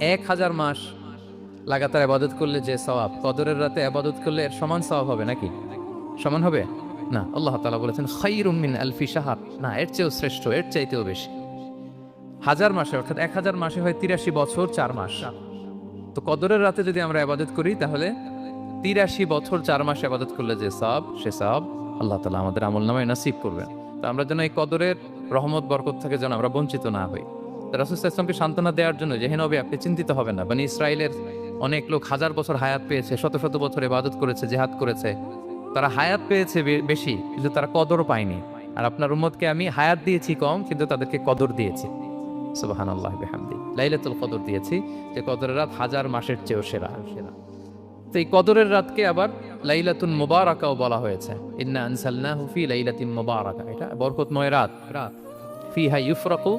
1000 মাস লাগাতার ইবাদত করলে যে সওয়াব, কদরের রাতে ইবাদত করলে এর সমান সওয়াব হবে নাকি? সমান হবে না। আল্লাহ তাআলা বলেছেন খায়রুম মিন আলফি শাহর, না এর চেয়েও শ্রেষ্ঠ, এর চাইতেও বেশি। 1000 মাসে অর্থাৎ 1000 মাসে হয় 83 বছর 4 মাস। তো কদরের রাতে যদি আমরা ইবাদত করি তাহলে 83 বছর 4 মাস ইবাদত করলে যে সওয়াব, সে সওয়াব আল্লাহ তাআলা আমাদের আমলনামায় নসিব করবেন। তো আমরা যেন এই কদরের রহমত বরকত থেকে যেন আমরা বঞ্চিত না হই। রাসূল সাল্লাল্লাহু আলাইহি ওয়াসাল্লামকে সান্ত্বনা দেওয়ার জন্য যে হে নবী আপনি চিন্তিত হবেন না, বনি ইসরাইলের অনেক লোক 1000 বছর হায়াত পেয়েছে, শত শত বছর ইবাদত করেছে, জিহাদ করেছে, তারা হায়াত পেয়েছে বেশি কিন্তু তারা কদর পায়নি। আর আপনার উম্মতকে আমি হায়াত দিয়েছি কম কিন্তু তাদেরকে কদর দিয়েছি। সুবহানাল্লাহ বিহামদি, লাইলাতুল কদর দিয়েছি, যে কদরের রাত 1000 মাসের চেয়েও সেরা। তো এই কদরের রাতকে আবার লাইলাতুন মুবারাকাও বলা হয়েছে। ইন্না আনসালনাহু ফি লাইলাতিন মুবারাকা, এটা বরকতময় রাত। ফিহা ইউফরাকু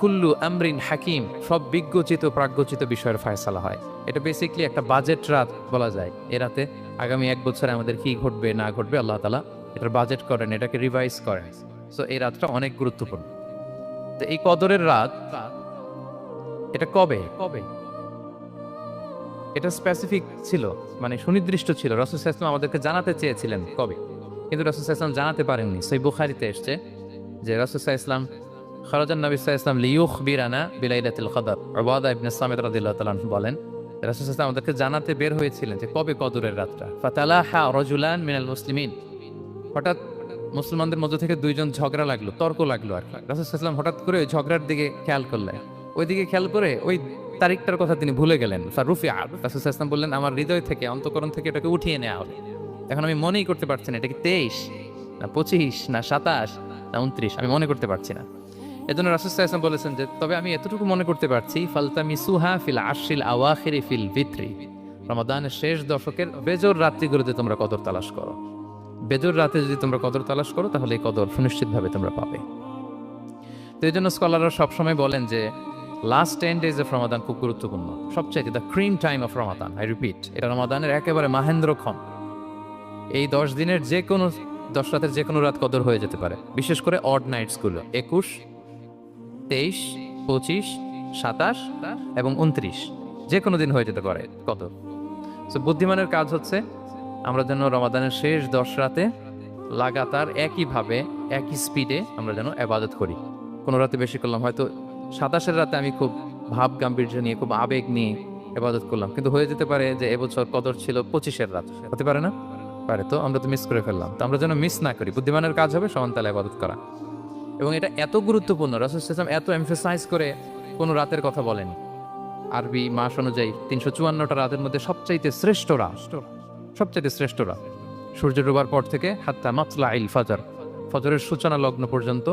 কুল্লু আমরিন হাকিম, সব বিজ্ঞচিত প্রাজ্ঞচিত বিষয়ের ফয়সালা হয়। এটা বেসিক্যালি একটা বাজেট রাত বলা যায়। এ রাতে আগামী 1 বছরে আমাদের কি ঘটবে না ঘটবে আল্লাহ তাআলা এটার বাজেট করেন, এটাকে রিভাইজ করেন। সো এই রাতটা অনেক গুরুত্বপূর্ণ। তো এই কদরের রাত এটা কবে এটা স্পেসিফিক ছিল, মানে সুনির্দিষ্ট ছিল। রাসূল সাল্লাল্লাহু আলাইহি ওয়াসাল্লাম আমাদেরকে জানাতে চেয়েছিলেন কবে, কিন্তু রাসূল সাল্লাল্লাহু আলাইহি ওয়াসাল্লাম জানাতে পারেননি। সহিহ বুখারীতে এসেছে যে রাসূল সাল্লাল্লাহু আলাইহি ওয়াসাল্লাম খারাজান নবী সাল্লাল্লাহু আলাইহি ওয়াসাল্লাম লিইউখবিরানা বিলাইলাতিল কদর। উবাদা ইবনে সামিত রাদিয়াল্লাহু তাআলা আনহু বলেন রাসূল সাল্লাল্লাহু আলাইহি ওয়াসাল্লাম আমাদেরকে জানাতে বের হয়েছিলেন যে কবে কদরের রাতটা। ফাতালাহা রাজুলান মিনাল মুসলিমিন, হঠাৎ মুসলমানদের মধ্য থেকে দুইজন ঝগড়া লাগলো, তর্ক লাগলো আর কি। রাসূল সাল্লাল্লাহু আলাইহি ওয়াসাল্লাম হঠাৎ করে ওই ঝগড়ার দিকে খেয়াল করলেন, ওইদিকে খেয়াল করে ওই তারিখটার কথা তিনি ভুলে গেলেন। ফারুফিআ, রাসূল সাল্লাল্লাহু আলাইহি ওয়াসাল্লাম বললেন আমার হৃদয় থেকে, অন্তঃকরণ থেকে এটাকে উঠিয়ে নেওয়া হবে। এখন আমি মনেই করতে পারছি না এটা কি 23 না 25 না 27 না 29, আমি মনে করতে পারছি না। এজন্য রাসূল সাল্লাল্লাহু আলাইহি ওয়াসাল্লাম বলেছেন যে তবে আমি এতটুকু মনে করতে পারছি, ফালতামিসুহা ফিল আশরিল আওয়াখিরি ফিল ভিত্রি, রমাদানের শেষ দশকের বেজোর রাত্রিগুলোতে তোমরা কদর তালাশ করো। বেজোর রাতে যদি তোমরা কদর তালাশ করো তাহলে এই কদর সুনিশ্চিতভাবে তোমরা পাবে। তো এই জন্য স্কলাররা সবসময় বলেন যে লাস্ট 10 days অফ রমাদান খুব গুরুত্বপূর্ণ, সবচাইতে the cream time of Ramadan. I repeat, এটা রমাদানের একেবারে মাহেন্দ্রক্ষণ। এই 10 দিনের যে কোনো 10 রাতের যে কোনো রাত কদর হয়ে যেতে পারে, বিশেষ করে অড নাইটসগুলো 21, 23, 25, 27 এবং 29, যে কোনো দিন হয়ে যেতে পারে কদর। সো বুদ্ধিমানের কাজ হচ্ছে আমরা যেন রমাদানের শেষ 10 রাতে লাগাতার একইভাবে একই স্পিডে আমরা যেন ইবাদত করি। কোনো রাতে বেশি করলাম, হয়তো 27-এর রাতে আমি খুব ভাব গাম্ভীর্য নিয়ে খুব আবেগ নিয়ে ইবাদত করলাম, কিন্তু হয়ে যেতে পারে যে এবছর কদর ছিল 25-এর রাত, হতে পারে না? পারে। তো আমরা তো মিস করে ফেললাম। তো আমরা যেন মিস না করি। বুদ্ধিমানের কাজ হবে সমান তালে ইবাদত করা। এবং এটা এত গুরুত্বপূর্ণ, রাসূল সাল্লাল্লাহু আলাইহি ওয়াসাল্লাম এত এমফাসাইজ করে কোনো রাতের কথা বলেন। আরবি মাস অনুযায়ী 354টা রাতের মধ্যে সবচাইতে শ্রেষ্ঠ রাত, সবচাইতে শ্রেষ্ঠ রাত সূর্য ডোবার পর থেকে হাত্তা মাতলাইল ফজর, ফজরের সূচনা লগ্ন পর্যন্ত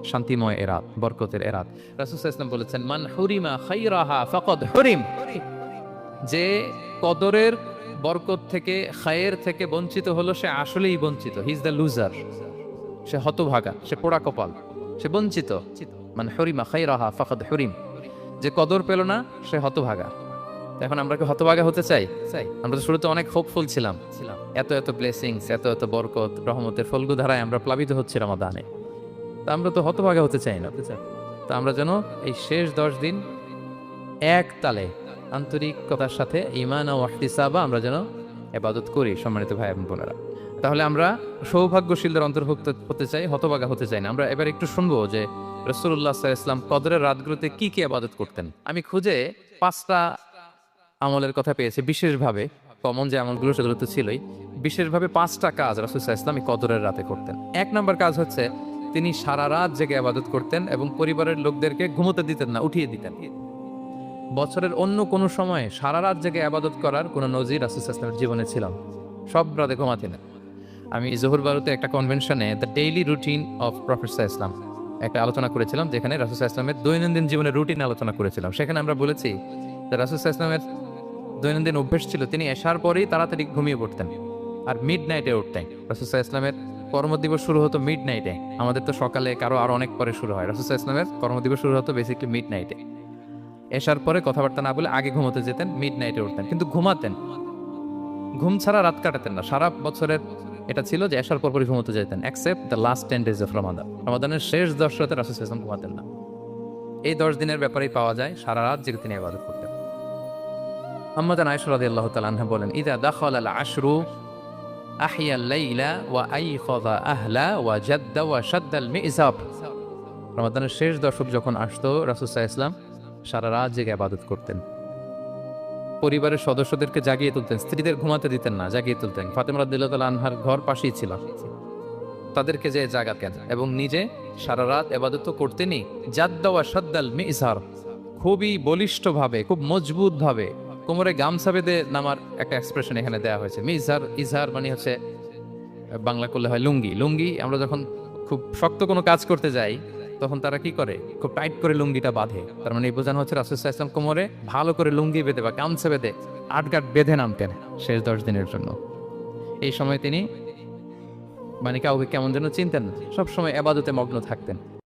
শান্তিময় এ রাত, বরকতের এ রাত। রাসূল সাল্লাল্লাহু আলাইহি ওয়াসাল্লাম বলেছেন মান হুরিমা খায়রাহা ফাকাদ হুরিম, যে কদরের বরকত থেকে খায়ের থেকে বঞ্চিত হলো সে আসলেই বঞ্চিত। হি ইজ দ্য লুজার, সে হতভাগা, সে পোড়া কপাল, সে বঞ্চিত। মান হুরিমা খায়রাহা ফাকাদ হুরিম, যে কদর পেল না সে হতভাগা। এখন আমরা কি হতভাগা হতে চাই? আমরা তো শুরুতে অনেক হোপফুল ছিলাম, এত এত ব্লেসিংস, এত এত বরকত রহমতের ফলগু ধারায় আমরা প্লাবিত হচ্ছি রমাদানে। তা আমরা তো হতভাগা হতে চাই না। তা আমরা যেন এই শেষ 10 দিন এক তালে আন্তরিকতার সাথে ঈমান ও ইহতিসাবা আমরা যেন ইবাদত করি। সম্মানিত ভাই এবং বোনেরা, তাহলে আমরা সৌভাগ্যশীলদের অন্তর্ভুক্ত হতে চাই, হতভাগা হতে চাই না। আমরা এবার একটু শুনবো যে রাসূলুল্লাহ সাল্লাল্লাহু আলাইহি ওয়াসাল্লাম কদরের রাতগুলোতে কি কি ইবাদত করতেন। আমি খুঁজে 5টা আমলের কথা পেয়েছি বিশেষভাবে, কমন যে আমলগুলো সেগুলো তো ছিলই, বিশেষভাবে 5টা কাজ রাসূল সাল্লাল্লাহু আলাইহি ওয়াসাল্লাম এই কদরের রাতে করতেন। 1 নম্বর কাজ হচ্ছে তিনি সারা রাত জেগে ইবাদত করতেন এবং পরিবারের লোকদেরকে ঘুমোতে দিতেন না, উঠিয়ে দিতেন। বছরের অন্য কোনো সময়ে সারা রাত জেগে ইবাদত করার কোনো নজির রাসূল সাল্লাল্লাহু আলাইহি ওয়াসাল্লামের জীবনে ছিল না। সব রাতে ঘুমাতেন। আমি জোহর বারুতে একটা কনভেনশনে the daily routine of prophet সাল্লাল্লাহু আলাইহি ওয়াসাল্লাম একটা আলোচনা করেছিলাম, যেখানে রাসূল সাল্লাল্লাহু আলাইহি ওয়াসাল্লামের দৈনন্দিন জীবনের রুটিন আলোচনা করেছিলাম। সেখানে আমরা বলেছি যে রাসূল সাল্লাল্লাহু আলাইহি ওয়াসাল্লামের দৈনন্দিন অভ্যাস ছিল তিনি এশার পরেই তাড়াতাড়ি ঘুমিয়ে পড়তেন আর মিড নাইটে উঠতেন। রাসূল সাল্লাল্লাহু আলাইহি ওয়াসাল্লামের কর্মদিবস শুরু হতো মিড নাইটে, আমাদের তো সকালে, কারো আরো অনেক পরে শুরু হয়। রাসূল সাল্লাল্লাহু আলাইহি ওয়াসাল্লামের কর্মদিবস শুরু হতো বেসিক্যালি মিড নাইটে। এশার পরে কথাবার্তা না বলে আগে ঘুমোতে যেতেন, মিড নাইটে উঠতেন, কিন্তু ঘুমাতেন। ঘুম ছাড়া রাত কাটাতেন না। সারা বছরের এটা ছিল যে এশার পরপরই ঘুমোতে যেতেন, except the last 10 days of Ramadan. রমাদানের শেষ 10 রাতে রাসূল সাল্লাল্লাহু আলাইহি ওয়াসাল্লাম ঘুমাতেন না। এই 10 দিনের ব্যাপারেই পাওয়া যায় সারা রাত জেগে তিনি ইবাদত করতেন। আম্মা জান আয়েশা রাদিয়াল্লাহু তাআলা আনহা বলেন, ইযা দাখালাল আশরু আহিয়াল লাইলা ওয়া আইখাযা আহলা ওয়া জাদ্দা ওয়া শাদ্দাল মিযাব। রমাদানের শেষ দশক যখন আসতো, রাসূল সাল্লাল্লাহু আলাইহি ওয়াসাল্লাম সারা রাত জেগে ইবাদত করতেন। পরিবারের সদস্যদেরকে জাগিয়ে তুলতেন, স্ত্রীদের ঘুমাতে দিতেন না, জাগিয়ে তুলতেন। ফাতেমা রাদিয়াল্লাহু তাআলা আনহার ঘর পাশেই ছিল, তাদেরকে যে জাগাতেন এবং নিজে সারা রাত ইবাদত করতেনই। জাদ্দা ওয়া শাদ্দাল মিযার, খুবই বলিষ্ঠভাবে, খুব মজবুতভাবে কোমরে গামছা বেঁধে নামার একটা এক্সপ্রেশন এখানে দেওয়া হয়েছে। মিজার, ইজহার মানে হচ্ছে বাংলা করলে হয় লুঙ্গি। লুঙ্গি আমরা যখন খুব শক্ত কোনো কাজ করতে যাই তখন তারা কি করে, খুব টাইট করে লুঙ্গিটা বাঁধে। তার মানে এই বোঝানো হচ্ছে রাসূল সাল্লাল্লাহু আলাইহি ওয়াসাল্লাম কোমরে ভালো করে লুঙ্গি বেঁধে বা গামছা বেঁধে আটগাট বেঁধে নামতেন শেষ 10 দিনের জন্য। এই সময় তিনি মানে কাউকে কেমন যেন চিনতেন না, সবসময় ইবাদতে মগ্ন থাকতেন।